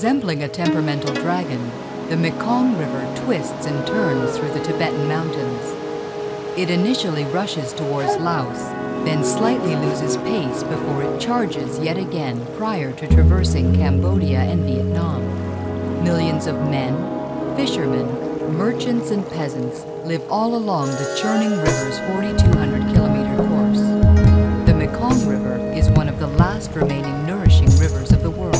Resembling a temperamental dragon, the Mekong River twists and turns through the Tibetan mountains. It initially rushes towards Laos, then slightly loses pace before it charges yet again prior to traversing Cambodia and Vietnam. Millions of men, fishermen, merchants and peasants live all along the churning river's 4,200-kilometer course. The Mekong River is one of the last remaining nourishing rivers of the world.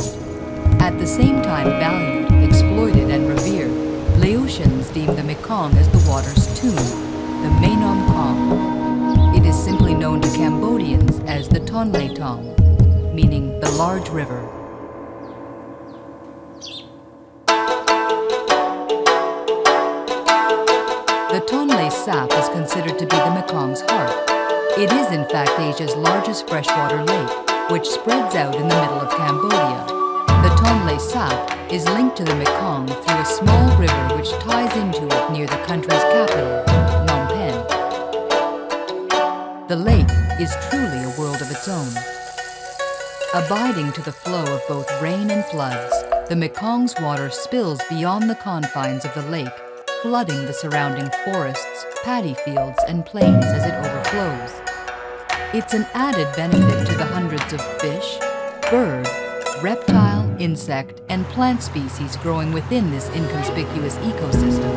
At the same time valued, exploited and revered, Laotians deem the Mekong as the water's tomb, the Menom Kong. It is simply known to Cambodians as the Ton Lé Sap, meaning the large river. The Ton Lé Sap is considered to be the Mekong's heart. It is in fact Asia's largest freshwater lake, which spreads out in the middle of Cambodia. The Ton Lé Sap is linked to the Mekong through a small river which ties into it near the country's capital, Phnom Penh. The lake is truly a world of its own. Abiding to the flow of both rain and floods, the Mekong's water spills beyond the confines of the lake, flooding the surrounding forests, paddy fields, and plains as it overflows. It's an added benefit to the hundreds of fish, bird, reptile, insect, and plant species growing within this inconspicuous ecosystem.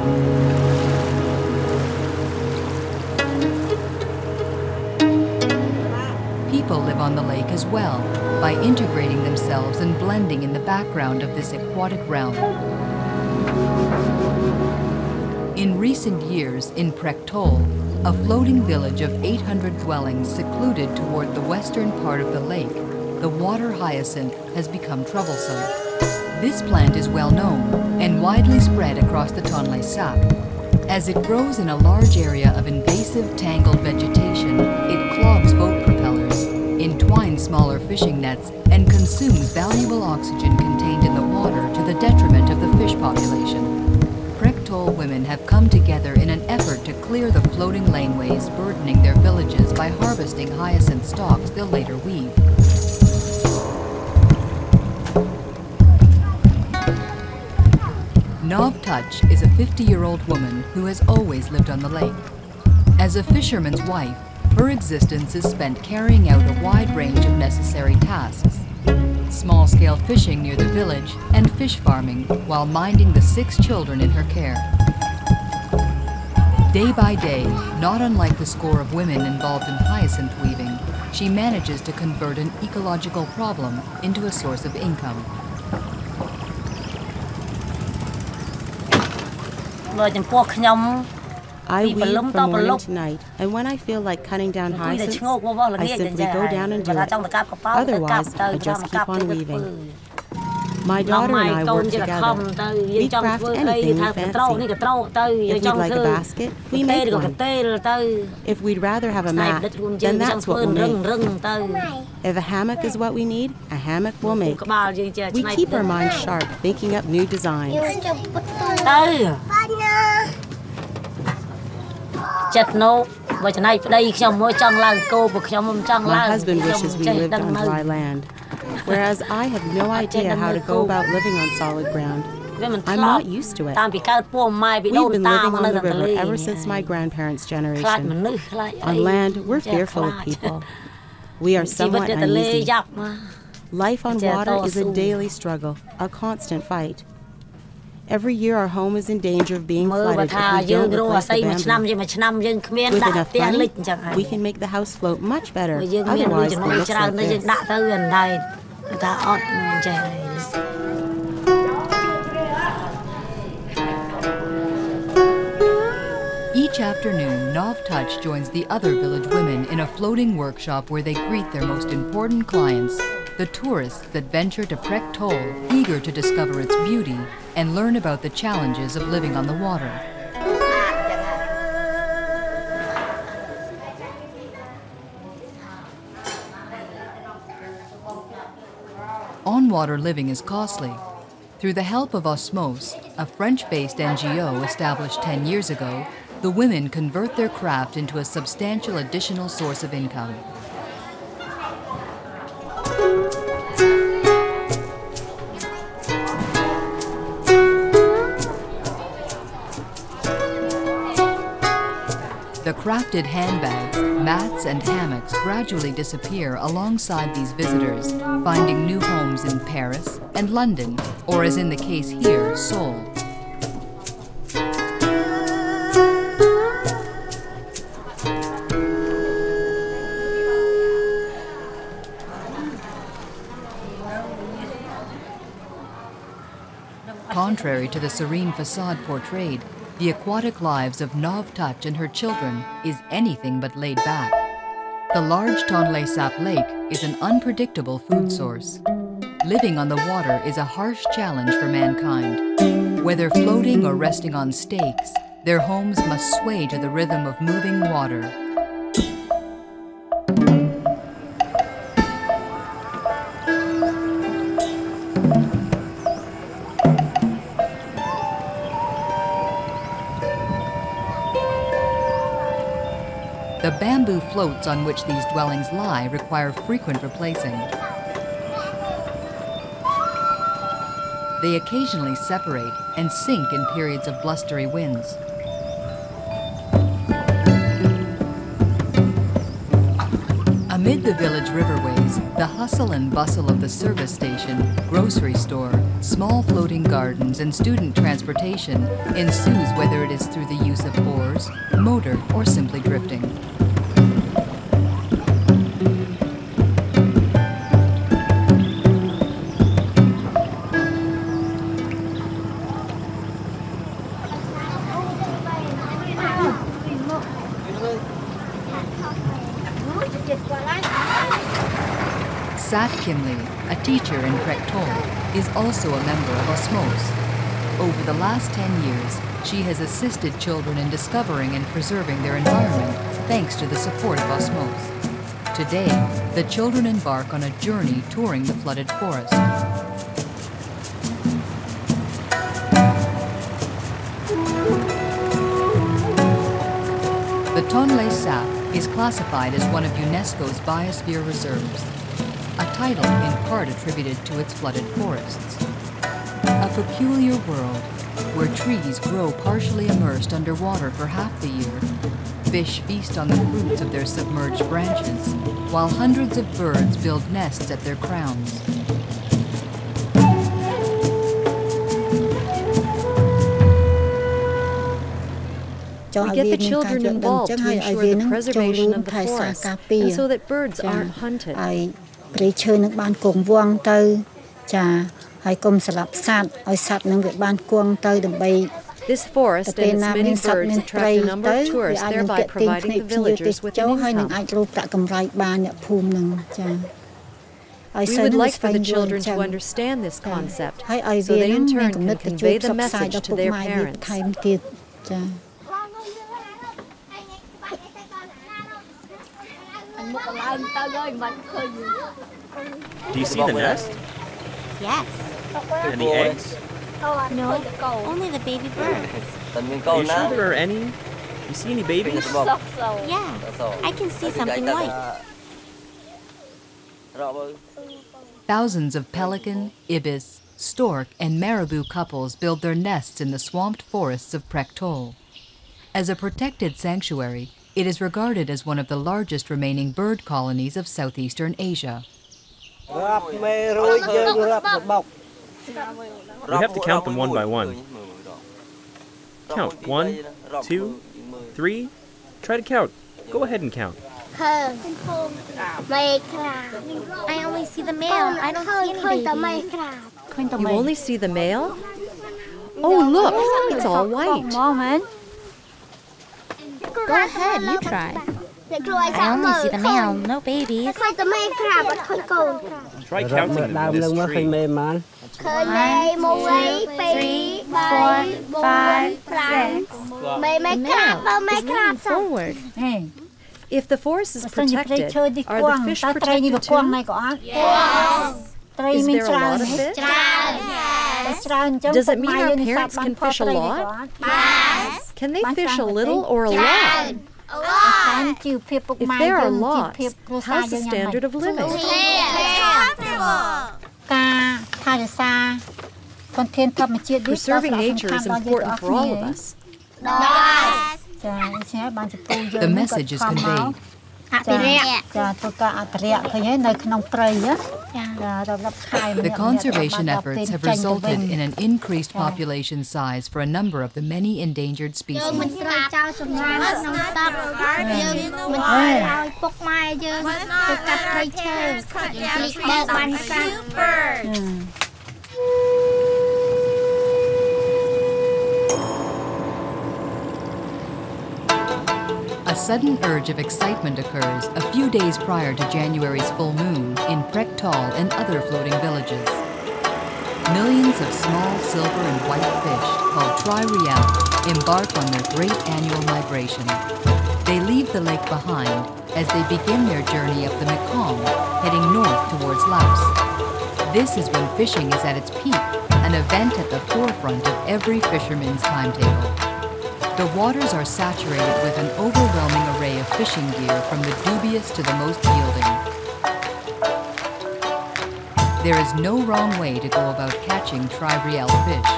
People live on the lake as well, by integrating themselves and blending in the background of this aquatic realm. In recent years, in Prektol, a floating village of 800 dwellings secluded toward the western part of the lake, the water hyacinth has become troublesome. This plant is well known and widely spread across the Ton Lé Sap. As it grows in a large area of invasive tangled vegetation, it clogs boat propellers, entwines smaller fishing nets, and consumes valuable oxygen contained in the water to the detriment of the fish population. Prektol women have come together in an effort to clear the floating laneways burdening their villages by harvesting hyacinth stalks they'll later weave. Nov Touch is a 50-year-old woman who has always lived on the lake. As a fisherman's wife, her existence is spent carrying out a wide range of necessary tasks. Small-scale fishing near the village and fish farming while minding the 6 children in her care. Day by day, not unlike the score of women involved in hyacinth weaving, she manages to convert an ecological problem into a source of income. I weave from morning to night, and when I feel like cutting down hyacinths, I simply go down and do it. Otherwise, I just keep on weaving. My daughter and I work together. We craft anything we fancy. If we'd like a basket, we make one. If we'd rather have a mat, then that's what we'll make. If a hammock is what we need, a hammock we'll make. We keep our minds sharp, thinking up new designs. My husband wishes we lived on dry land, whereas I have no idea how to go about living on solid ground. I'm not used to it. We've been living on the river ever since my grandparents' generation. On land, we're fearful of people. We are somewhat uneasy. Life on water is a daily struggle, a constant fight. Every year our home is in danger of being flooded if we don't replace the bamboo. With enough money, we can make the house float much better, otherwise it looks like this. Each afternoon, Nov Touch joins the other village women in a floating workshop where they greet their most important clients, the tourists that venture to Prektol, eager to discover its beauty and learn about the challenges of living on the water. On-water living is costly. Through the help of Osmose, a French-based NGO established 10 years ago, the women convert their craft into a substantial additional source of income. Crafted handbags, mats, and hammocks gradually disappear alongside these visitors, finding new homes in Paris and London, or as in the case here, Seoul. Contrary to the serene facade portrayed, the aquatic lives of Nov Thach and her children is anything but laid back. The large Ton Lé Sap lake is an unpredictable food source. Living on the water is a harsh challenge for mankind. Whether floating or resting on stakes, their homes must sway to the rhythm of moving water. The bamboo floats on which these dwellings lie require frequent replacing. They occasionally separate and sink in periods of blustery winds. Amid the village riverways, the hustle and bustle of the service station, grocery store, small floating gardens, and student transportation ensues, whether it is through the use of oars, motor, or simply drifting. Sat Kimley, a teacher in Praktol, is also a member of Osmos. Over the last 10 years, she has assisted children in discovering and preserving their environment thanks to the support of Osmos. Today, the children embark on a journey touring the flooded forest. The Ton Lé Sap is classified as one of UNESCO's biosphere reserves, a title in part attributed to its flooded forests. A peculiar world where trees grow partially immersed underwater for half the year, fish feast on the fruits of their submerged branches, while hundreds of birds build nests at their crowns. We get the children involved to ensure the preservation of the forest, and so that birds aren't hunted. This forest and its many birds attract a number of tourists, thereby providing the villagers with an income. We would like for the children to understand this concept, so they in turn can convey the message to their parents. Do you see the nest? Yes. And the eggs? No, only the baby birds. Are you sure there are any? You see any babies? Yeah, I can see something white. Thousands of pelican, ibis, stork, and marabou couples build their nests in the swamped forests of Praktol. As a protected sanctuary, it is regarded as one of the largest remaining bird colonies of Southeastern Asia. We have to count them one by one. Count 1, 2, 3. Try to count. Go ahead and count. I only see the male. I don't see any babies. You only see the male? Oh, look! It's all white. Go ahead, you try. I only see the male, no babies. Try counting them in this tree. 1, 2, 3, 4, 5, 6. The male is leaning forward. If the forest is protected, are the fish protected too? Yes. Is there a lot of fish? Yes. Does it mean our parents can fish a lot? Yes. Can they fish a little or a lot? A lot. If there are lots, how's the standard of living? Comfortable. Preserving nature is important for all of us. Yes. The message is conveyed. The conservation efforts have resulted in an increased population size for a number of the many endangered species. A sudden urge of excitement occurs a few days prior to January's full moon in Prek Tal and other floating villages. Millions of small silver and white fish, called tri-riel, embark on their great annual migration. They leave the lake behind as they begin their journey up the Mekong, heading north towards Laos. This is when fishing is at its peak, an event at the forefront of every fisherman's timetable. The waters are saturated with an overwhelming array of fishing gear from the dubious to the most yielding. There is no wrong way to go about catching tri-riel fish.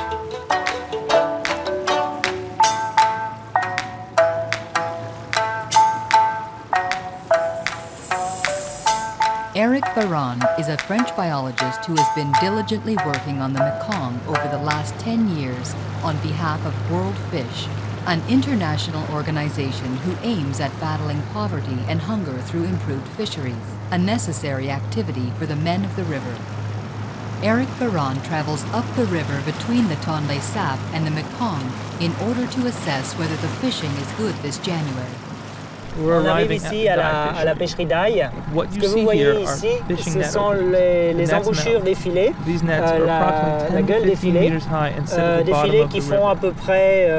Eric Baron is a French biologist who has been diligently working on the Mekong over the last 10 years on behalf of World Fish, an international organization who aims at battling poverty and hunger through improved fisheries, a necessary activity for the men of the river. Eric Baron travels up the river between the Ton Lé Sap and the Mekong in order to assess whether the fishing is good this January. On arrive ici à la pêcherie d'ail. Ce que vous voyez ici, ce sont les embouchures des filets, la gueule des filets qui font à peu près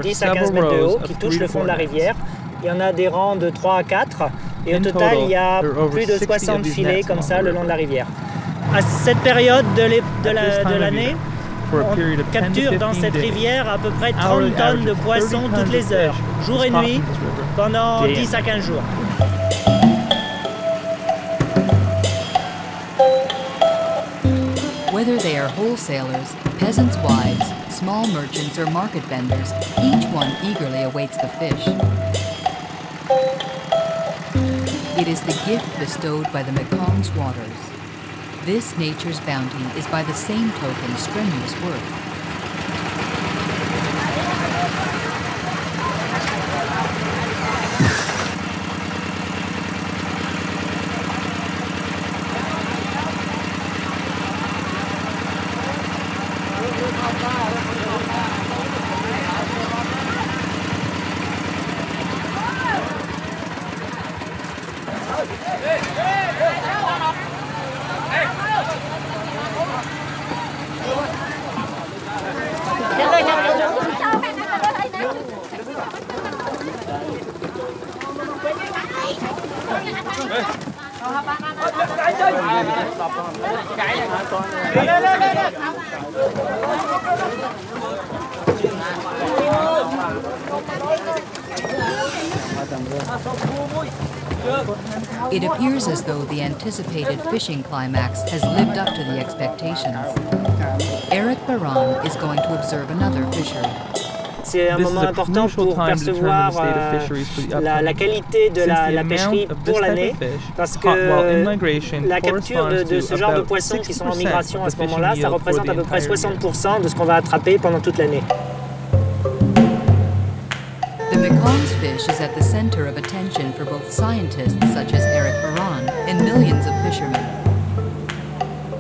10 à 15 mètres de haut, qui touchent le fond de la rivière. Il y en a des rangs de 3 à 4, et au total, il y a plus de 60 filets comme ça le long de la rivière. À cette période de l'année, on capture dans cette rivière à peu près 30 tonnes de poissons toutes les heures, jour et nuit, pendant 10 à 15 jours. Whether they are wholesalers, peasants' wives, small merchants, or market vendors, each one eagerly awaits the fish. It is the gift bestowed by the Mekong's waters. This nature's bounty is by the same token strenuous work. It appears as though the anticipated fishing climax has lived up to the expectations. Eric Baron is going to observe another fishery. C'est un moment important pour percevoir la qualité de la pêcherie pour l'année, parce que la capture de ce genre de poissons qui sont en migration à ce moment-là, ça représente à peu près 60% de ce qu'on va attraper pendant toute l'année. The Mekong's fish is at the center of attention for both scientists such as Eric Baron and millions of fishermen.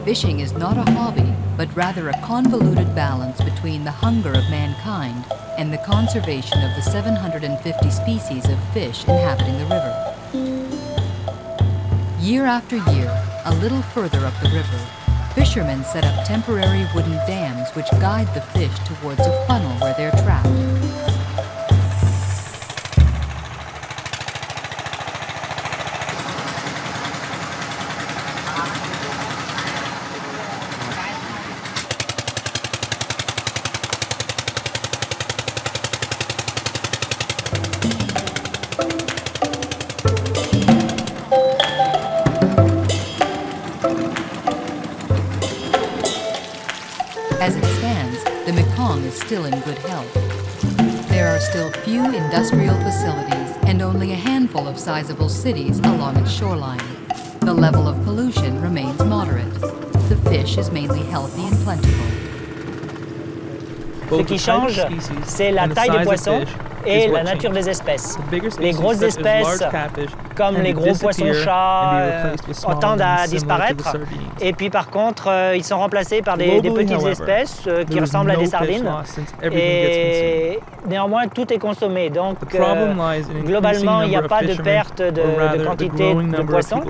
Fishing is not a hobby, but rather a convoluted balance between the hunger of mankind and the conservation of the 750 species of fish inhabiting the river. Year after year, a little further up the river, fishermen set up temporary wooden dams which guide the fish towards a funnel where they're trapped. As it stands, the Mekong is still in good health. There are still few industrial facilities and only a handful of sizable cities along its shoreline. The level of pollution remains moderate. The fish is mainly healthy and plentiful. Ce qui change, c'est la taille des poissons et la nature des espèces. Les grosses espèces, comme les gros poissons-chats, tendent à disparaître. Et puis par contre, ils sont remplacés par des petites espèces qui ressemblent à des sardines. Et néanmoins, tout est consommé. Donc, globalement, il n'y a pas de perte de quantité de poissons.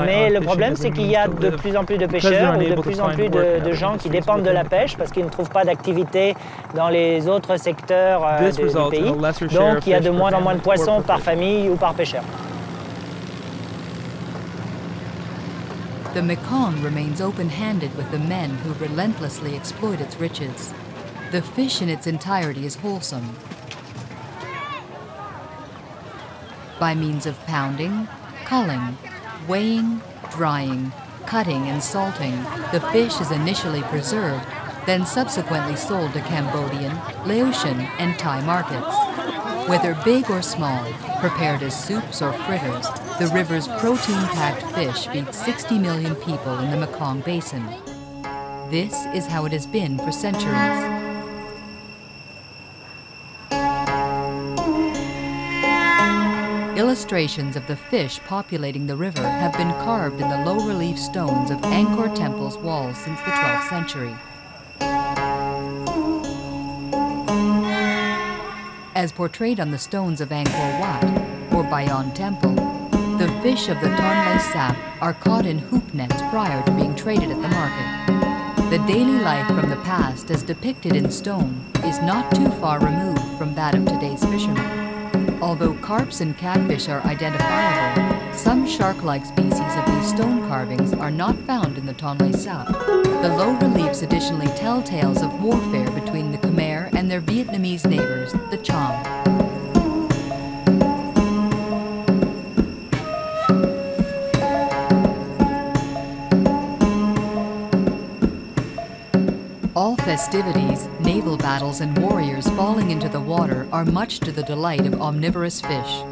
Mais le problème, c'est qu'il y a de plus en plus de pêcheurs ou de plus en plus de gens qui dépendent de la pêche parce qu'ils ne trouvent pas d'activité dans les autres secteurs du pays. Donc, il y a de moins en moins de poissons par famille ou par pêcheur. The Mekong remains open-handed with the men who relentlessly exploit its riches. The fish in its entirety is wholesome. By means of pounding, culling, weighing, drying, cutting, and salting, the fish is initially preserved, then subsequently sold to Cambodian, Laotian, and Thai markets. Whether big or small, prepared as soups or fritters, the river's protein-packed fish feeds 60 million people in the Mekong Basin. This is how it has been for centuries. Illustrations of the fish populating the river have been carved in the low-relief stones of Angkor Temple's walls since the 12th century. As portrayed on the stones of Angkor Wat, or Bayon Temple, the fish of the Ton Lé Sap are caught in hoop nets prior to being traded at the market. The daily life from the past, as depicted in stone, is not too far removed from that of today's fishermen. Although carps and catfish are identifiable, some shark-like species of these stone carvings are not found in the Ton Lé Sap. The low reliefs additionally tell tales of warfare between the Khmer and their Vietnamese neighbors, the Cham. All festivities, naval battles, and warriors falling into the water are much to the delight of omnivorous fish.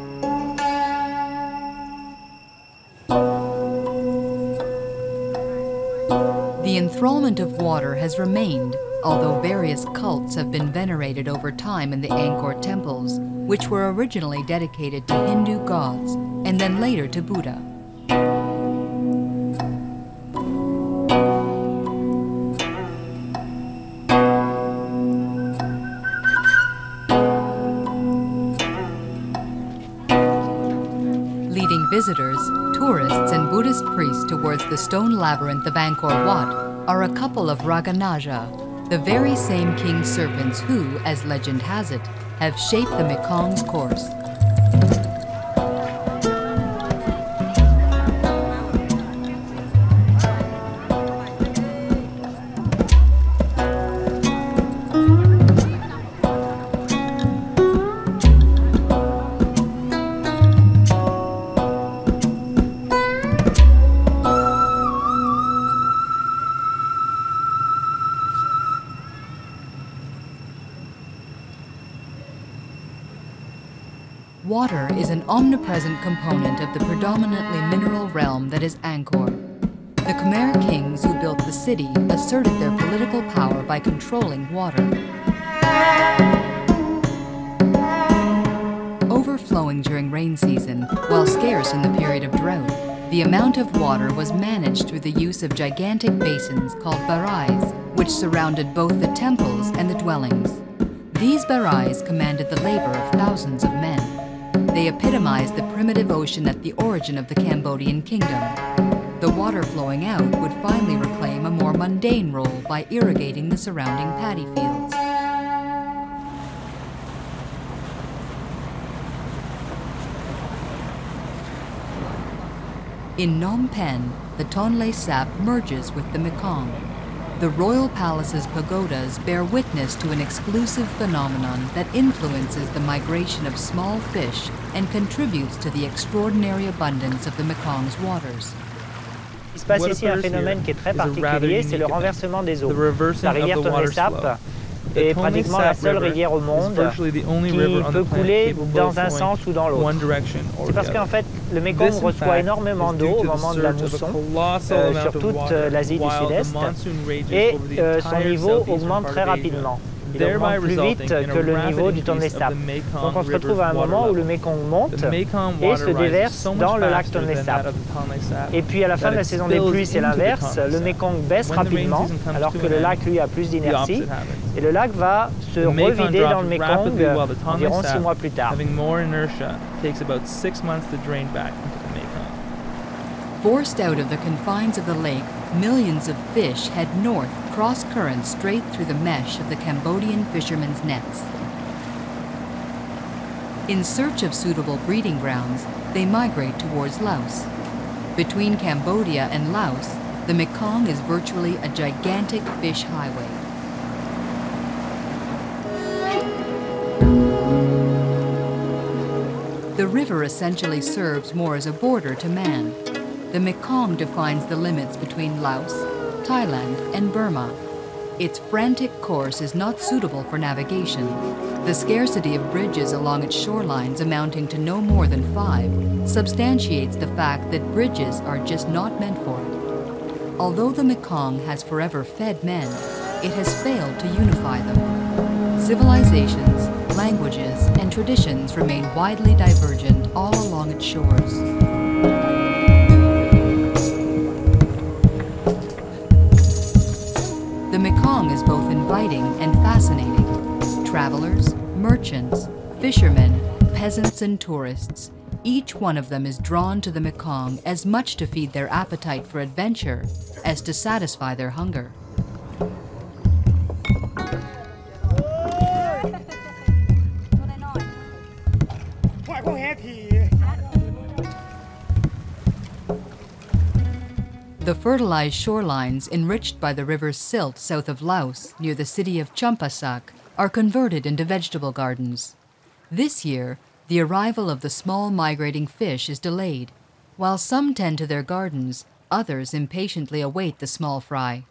The enthrallment of water has remained, although various cults have been venerated over time in the Angkor temples, which were originally dedicated to Hindu gods and then later to Buddha. Leading visitors, tourists, and Buddhist priests towards the stone labyrinth of Angkor Wat are a couple of Raganaja, the very same king serpents who, as legend has it, have shaped the Mekong's course. Water is an omnipresent component of the predominantly mineral realm that is Angkor. The Khmer kings who built the city asserted their political power by controlling water. Overflowing during rain season, while scarce in the period of drought, the amount of water was managed through the use of gigantic basins called barais, which surrounded both the temples and the dwellings. These barais commanded the labor of thousands of men. They epitomized the primitive ocean at the origin of the Cambodian kingdom. The water flowing out would finally reclaim a more mundane role by irrigating the surrounding paddy fields. In Phnom Penh, the Ton Lé Sap merges with the Mekong. The royal palace's pagodas bear witness to an exclusive phenomenon that influences the migration of small fish and contributes to the extraordinary abundance of the Mekong's waters. Il se passe ici un phénomène qui est très particulier, c'est le renversement des eaux. La rivière Ton Lé Sap est pratiquement la seule rivière au monde qui peut couler dans un sens ou dans l'autre. C'est parce qu'en fait, le Mekong reçoit énormément d'eau au moment de la mousson sur toute l'Asie du Sud-Est et son niveau augmente très rapidement. Il augmente plus vite que le niveau du Ton Lé Sap. Donc on se retrouve à un moment où le Mekong monte et se déverse dans le lac Ton Lé Sap. Et puis à la fin de la saison des pluies, c'est l'inverse. Le Mekong baisse rapidement alors que le lac, lui, a plus d'inertie. Et le lac va se revider dans le Mekong environ 6 mois plus tard. Forced out of the confines of the lake, millions of fish head north, cross currents straight through the mesh of the Cambodian fishermen's nets. In search of suitable breeding grounds, they migrate towards Laos. Between Cambodia and Laos, the Mekong is virtually a gigantic fish highway. The river essentially serves more as a border to man. The Mekong defines the limits between Laos, Thailand, and Burma. Its frantic course is not suitable for navigation. The scarcity of bridges along its shorelines, amounting to no more than 5, substantiates the fact that bridges are just not meant for it. Although the Mekong has forever fed men, it has failed to unify them. Civilizations, languages, and traditions remain widely divergent all along its shores. The Mekong is both inviting and fascinating. Travelers, merchants, fishermen, peasants, and tourists, each one of them is drawn to the Mekong as much to feed their appetite for adventure as to satisfy their hunger. The fertilized shorelines enriched by the river's silt south of Laos, near the city of Champasak, are converted into vegetable gardens. This year, the arrival of the small migrating fish is delayed. While some tend to their gardens, others impatiently await the small fry.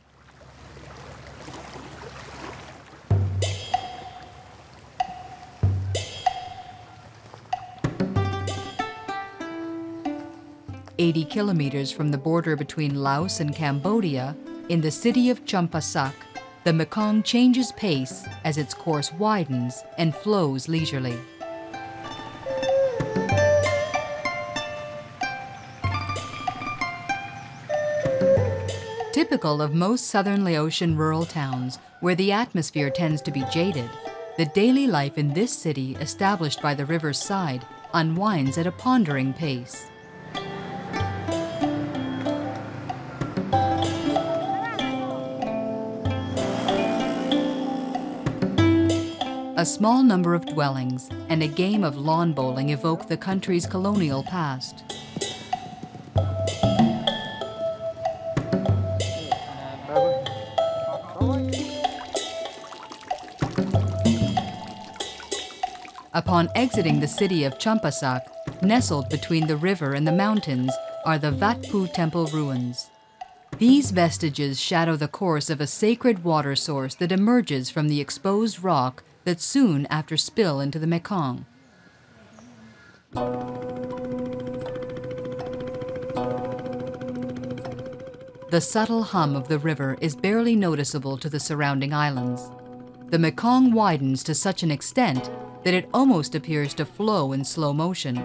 "80 kilometers from the border between Laos and Cambodia, in the city of Champasak, the Mekong changes pace as its course widens and flows leisurely. Typical of most southern Laotian rural towns, where the atmosphere tends to be jaded, the daily life in this city, established by the river's side, unwinds at a pondering pace. A small number of dwellings and a game of lawn bowling evoke the country's colonial past. Upon exiting the city of Champasak, nestled between the river and the mountains, are the Wat Phu Temple ruins. These vestiges shadow the course of a sacred water source that emerges from the exposed rock that soon after spill into the Mekong. The subtle hum of the river is barely noticeable to the surrounding islands. The Mekong widens to such an extent that it almost appears to flow in slow motion.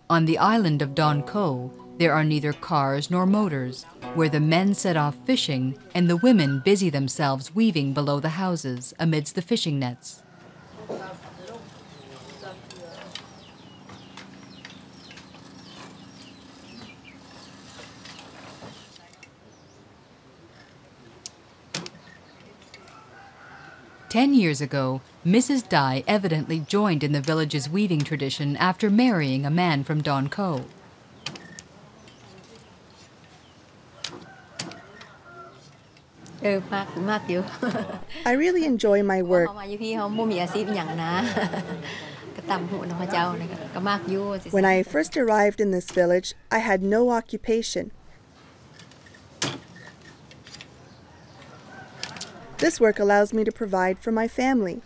On the island of Don Ko, there are neither cars nor motors, where the men set off fishing and the women busy themselves weaving below the houses amidst the fishing nets. "10 years ago, Mrs. Dai evidently joined in the village's weaving tradition after marrying a man from Don Ko. I really enjoy my work. When I first arrived in this village, I had no occupation. This work allows me to provide for my family.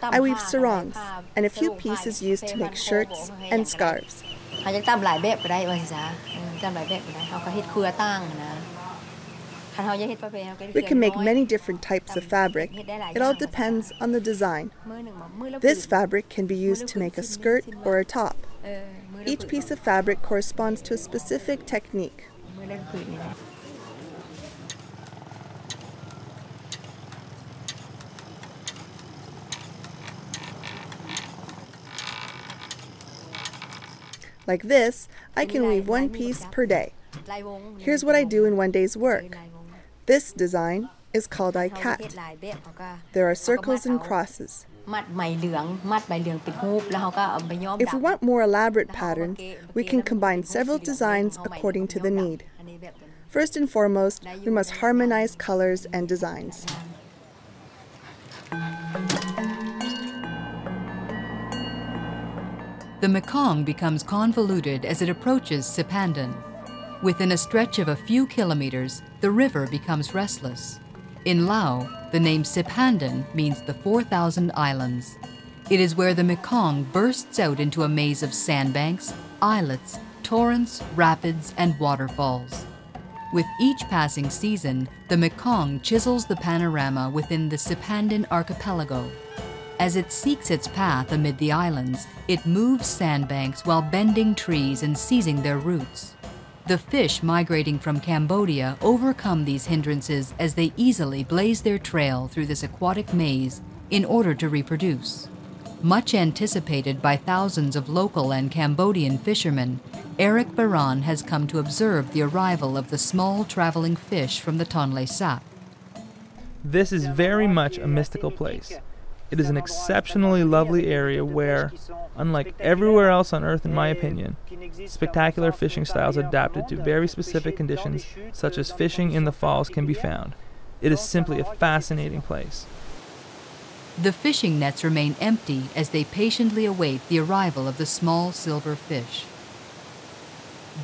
I weave sarongs and a few pieces used to make shirts and scarves. We can make many different types of fabric. It all depends on the design. This fabric can be used to make a skirt or a top. Each piece of fabric corresponds to a specific technique. Like this, I can weave one piece per day. Here's what I do in one day's work. This design is called I cat. There are circles and crosses. If we want more elaborate patterns, we can combine several designs according to the need. First and foremost, we must harmonize colors and designs. The Mekong becomes convoluted as it approaches Si Phan Donh. Within a stretch of a few kilometers, the river becomes restless. In Laos, the name Si Phan Donh means the 4,000 islands. It is where the Mekong bursts out into a maze of sandbanks, islets, torrents, rapids, and waterfalls. With each passing season, the Mekong chisels the panorama within the Si Phan Donh archipelago. As it seeks its path amid the islands, it moves sandbanks while bending trees and seizing their roots. The fish migrating from Cambodia overcome these hindrances as they easily blaze their trail through this aquatic maze in order to reproduce. Much anticipated by thousands of local and Cambodian fishermen, Eric Baran has come to observe the arrival of the small traveling fish from the Ton Lé Sap. This is very much a mystical place. It is an exceptionally lovely area where, unlike everywhere else on Earth in my opinion, spectacular fishing styles adapted to very specific conditions such as fishing in the falls can be found. It is simply a fascinating place. The fishing nets remain empty as they patiently await the arrival of the small silver fish.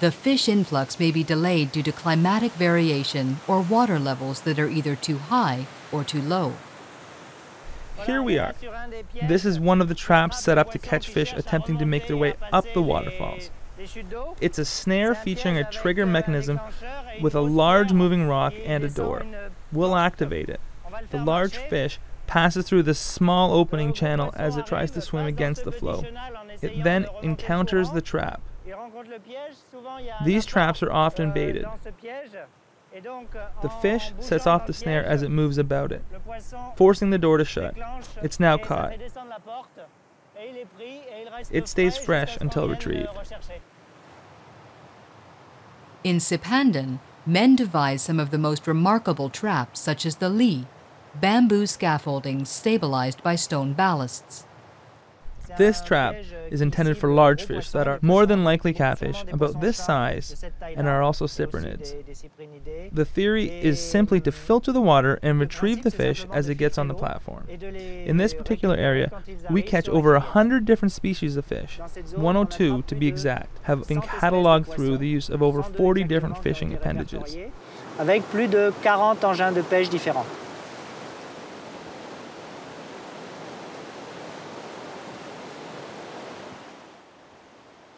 The fish influx may be delayed due to climatic variation or water levels that are either too high or too low. Here we are. This is one of the traps set up to catch fish attempting to make their way up the waterfalls. It's a snare featuring a trigger mechanism with a large moving rock and a door. We'll activate it. The large fish passes through this small opening channel as it tries to swim against the flow. It then encounters the trap. These traps are often baited. The fish sets off the snare as it moves about it, forcing the door to shut. It's now caught. It stays fresh until retrieved. In Si Phan Donh, men devise some of the most remarkable traps, such as the li, bamboo scaffoldings stabilized by stone ballasts. This trap is intended for large fish that are more than likely catfish, about this size, and are also cyprinids. The theory is simply to filter the water and retrieve the fish as it gets on the platform. In this particular area, we catch over 100 different species of fish. 102, to be exact, have been catalogued through the use of over 40 different fishing appendages. Avec plus de 40 engins de pêche différents.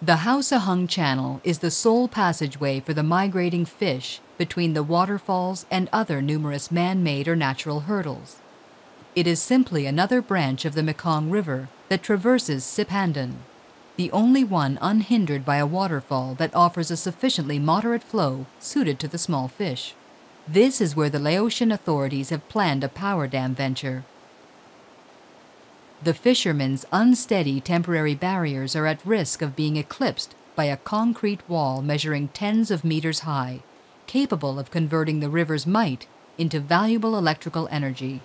The Hausa Hung Channel is the sole passageway for the migrating fish between the waterfalls and other numerous man-made or natural hurdles. It is simply another branch of the Mekong River that traverses Si Phan Donh, the only one unhindered by a waterfall that offers a sufficiently moderate flow suited to the small fish. This is where the Laotian authorities have planned a power dam venture. The fishermen's unsteady temporary barriers are at risk of being eclipsed by a concrete wall measuring tens of meters high, capable of converting the river's might into valuable electrical energy.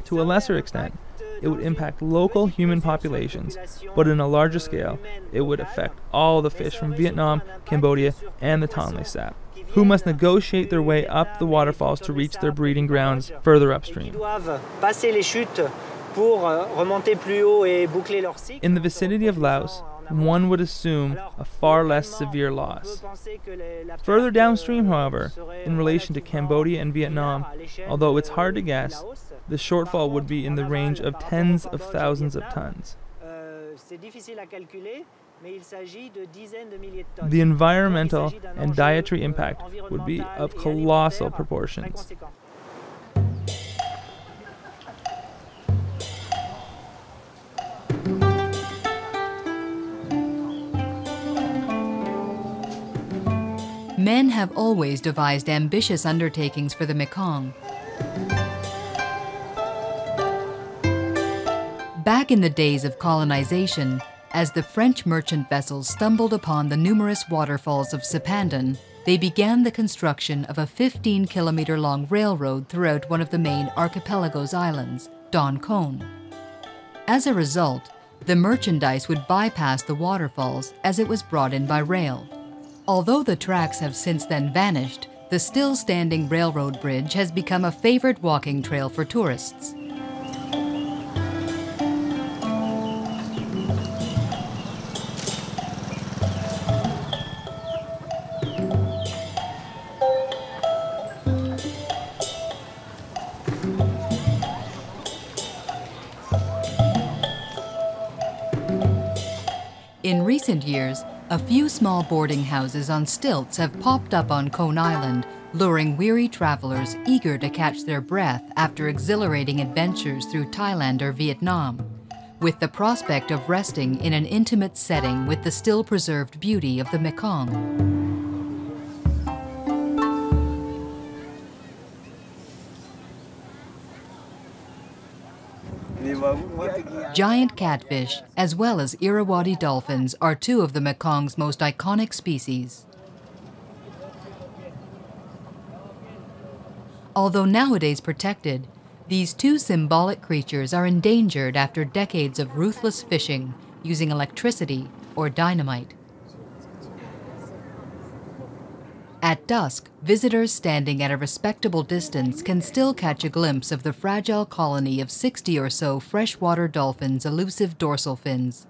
To a lesser extent, it would impact local human populations, but in a larger scale, it would affect all the fish from Vietnam, Cambodia, and the Ton Lé Sap, who must negotiate their way up the waterfalls to reach their breeding grounds further upstream. In the vicinity of Laos, one would assume a far less severe loss. Further downstream, however, in relation to Cambodia and Vietnam, although it's hard to guess, the shortfall would be in the range of tens of thousands of tons. The environmental and dietary impact would be of colossal proportions. Men have always devised ambitious undertakings for the Mekong. Back in the days of colonization, as the French merchant vessels stumbled upon the numerous waterfalls of Si Phan Donh, they began the construction of a 15-kilometer-long railroad throughout one of the main archipelago's islands, Don Con. As a result, the merchandise would bypass the waterfalls as it was brought in by rail. Although the tracks have since then vanished, the still-standing railroad bridge has become a favorite walking trail for tourists. In recent years, a few small boarding houses on stilts have popped up on Con Island, luring weary travelers eager to catch their breath after exhilarating adventures through Thailand or Vietnam, with the prospect of resting in an intimate setting with the still-preserved beauty of the Mekong. Giant catfish, as well as Irrawaddy dolphins, are two of the Mekong's most iconic species. Although nowadays protected, these two symbolic creatures are endangered after decades of ruthless fishing using electricity or dynamite. At dusk, visitors standing at a respectable distance can still catch a glimpse of the fragile colony of 60 or so freshwater dolphins' elusive dorsal fins.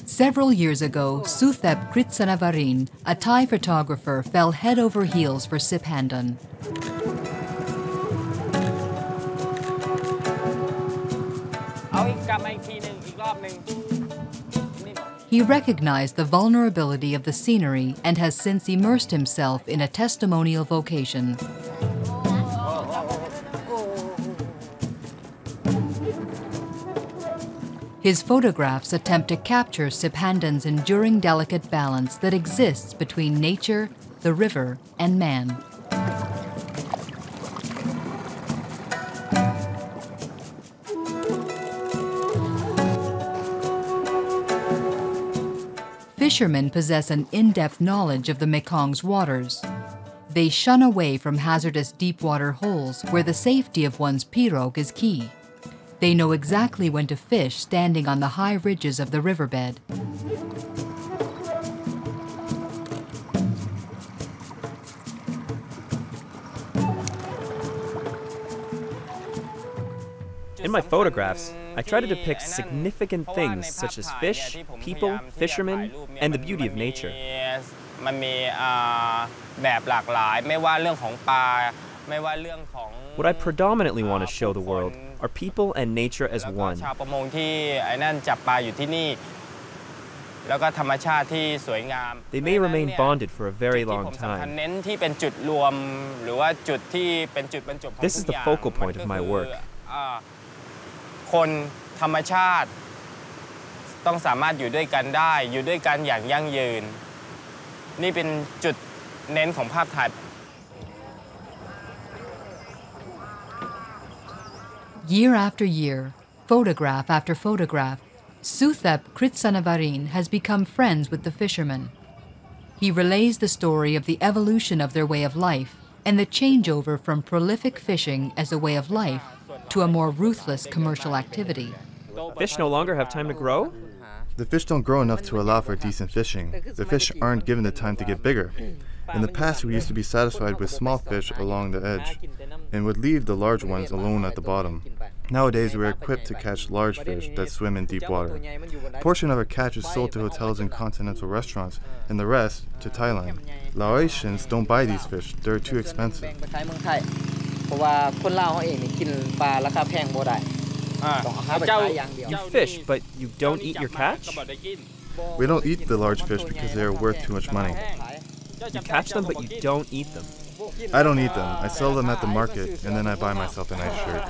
Several years ago, Suthep Kritsanavarin, a Thai photographer, fell head over heels for Si Phan Donh. He recognized the vulnerability of the scenery and has since immersed himself in a testimonial vocation. His photographs attempt to capture Si Phan Donh's enduring delicate balance that exists between nature, the river, and man. Fishermen possess an in-depth knowledge of the Mekong's waters. They shun away from hazardous deep-water holes where the safety of one's pirogue is key. They know exactly when to fish standing on the high ridges of the riverbed. In my photographs, I try to depict significant things such as fish, people, fishermen, and the beauty of nature. What I predominantly want to show the world are people and nature as one. They may remain bonded for a very long time. This is the focal point of my work. Year after year, photograph after photograph, Suthep Kritsanavarin has become friends with the fishermen. He relays the story of the evolution of their way of life and the changeover from prolific fishing as a way of life to a more ruthless commercial activity. Fish no longer have time to grow? The fish don't grow enough to allow for decent fishing. The fish aren't given the time to get bigger. In the past, we used to be satisfied with small fish along the edge and would leave the large ones alone at the bottom. Nowadays, we're equipped to catch large fish that swim in deep water. A portion of our catch is sold to hotels and continental restaurants, and the rest to Thailand. Laotians don't buy these fish, they're too expensive. You fish, but you don't eat your catch? We don't eat the large fish because they are worth too much money. You catch them, but you don't eat them. I don't eat them. I sell them at the market, and then I buy myself a nice shirt.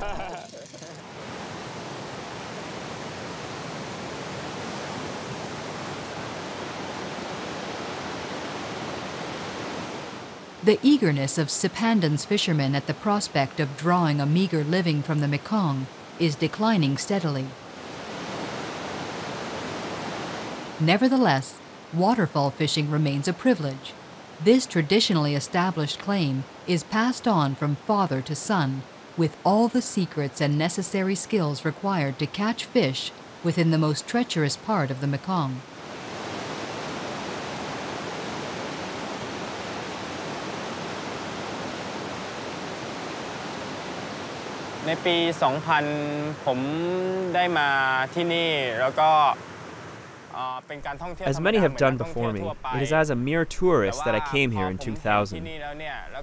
The eagerness of Si Phan Donh's fishermen at the prospect of drawing a meager living from the Mekong is declining steadily. Nevertheless, waterfall fishing remains a privilege. This traditionally established claim is passed on from father to son, with all the secrets and necessary skills required to catch fish within the most treacherous part of the Mekong.ในปี 2000 ผมได้มาที่นี่แล้วก็ As many have done before me, it is as a mere tourist that I came here in 2000.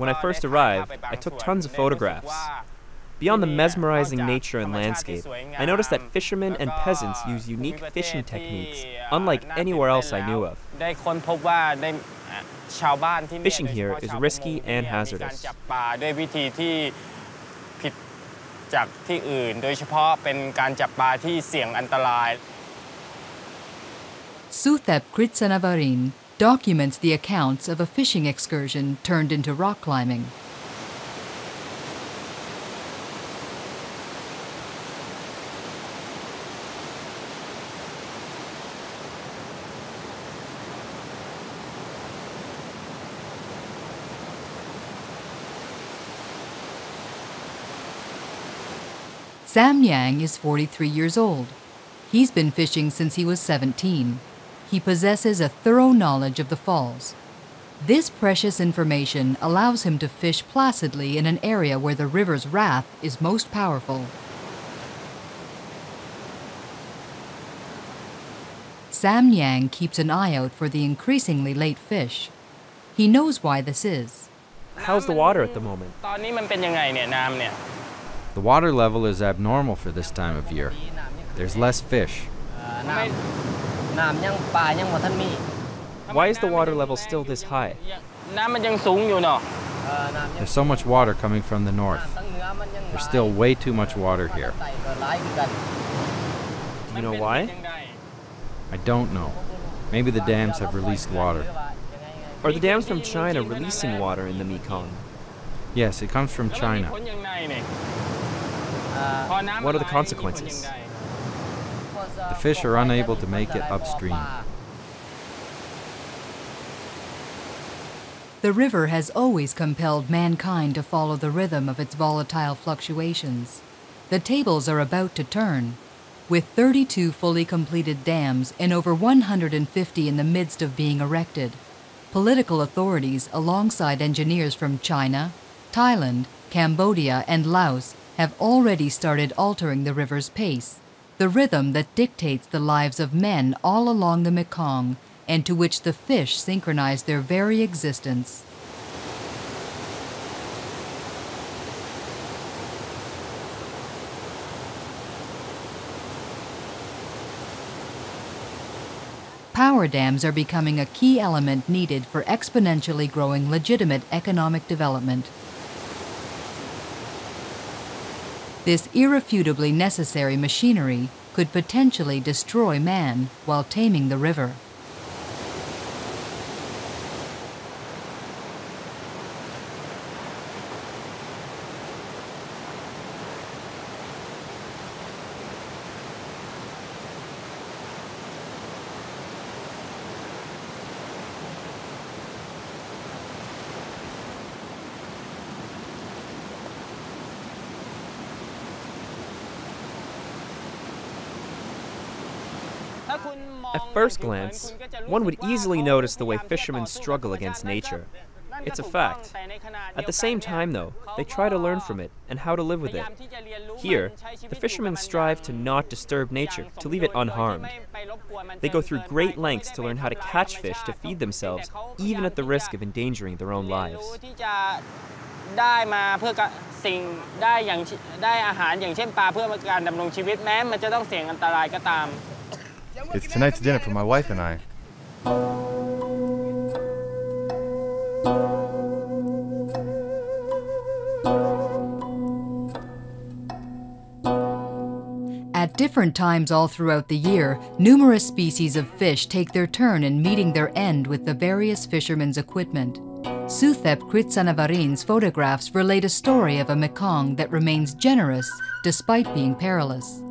When I first arrived, I took tons of photographs. Beyond the mesmerizing nature and landscape, I noticed that fishermen and peasants use unique fishing techniques, unlike anywhere else I knew of. Fishing here is risky and hazardous. จากที่อื่นโดยเฉพาะเป็นการจับปลาที่เสี่ยงอันตราย Suthep Kritsanavarin documents the accounts of a fishing excursion turned into rock climbing. Sam Yang is 43 years old. He's been fishing since he was 17. He possesses a thorough knowledge of the falls. This precious information allows him to fish placidly in an area where the river's wrath is most powerful. Sam Yang keeps an eye out for the increasingly late fish. He knows why this is. How's the water at the moment? The water level is abnormal for this time of year. There's less fish. Why is the water level still this high? There's so much water coming from the north. There's still way too much water here. Do you know why? I don't know. Maybe the dams have released water. Are the dams from China releasing water in the Mekong? Yes, it comes from China. What are the consequences? The fish are unable to make it upstream. The river has always compelled mankind to follow the rhythm of its volatile fluctuations. The tables are about to turn. With 32 fully completed dams and over 150 in the midst of being erected, political authorities alongside engineers from China, Thailand, Cambodia, and Laos have already started altering the river's pace, the rhythm that dictates the lives of men all along the Mekong and to which the fish synchronize their very existence. Power dams are becoming a key element needed for exponentially growing legitimate economic development. This irrefutably necessary machinery could potentially destroy man while taming the river. At first glance, one would easily notice the way fishermen struggle against nature. It's a fact. At the same time, though, they try to learn from it and how to live with it. Here, the fishermen strive to not disturb nature, to leave it unharmed. They go through great lengths to learn how to catch fish to feed themselves, even at the risk of endangering their own lives. It's tonight's dinner for my wife and I. At different times all throughout the year, numerous species of fish take their turn in meeting their end with the various fishermen's equipment. Suthep Kritsanavarin's photographs relate a story of a Mekong that remains generous despite being perilous.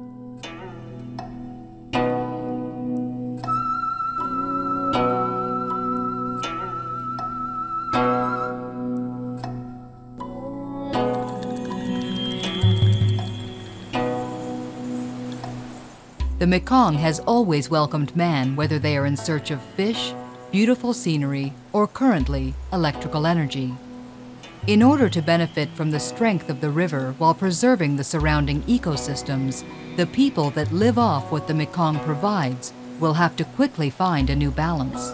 The Mekong has always welcomed man, whether they are in search of fish, beautiful scenery, or currently, electrical energy. In order to benefit from the strength of the river while preserving the surrounding ecosystems, the people that live off what the Mekong provides will have to quickly find a new balance.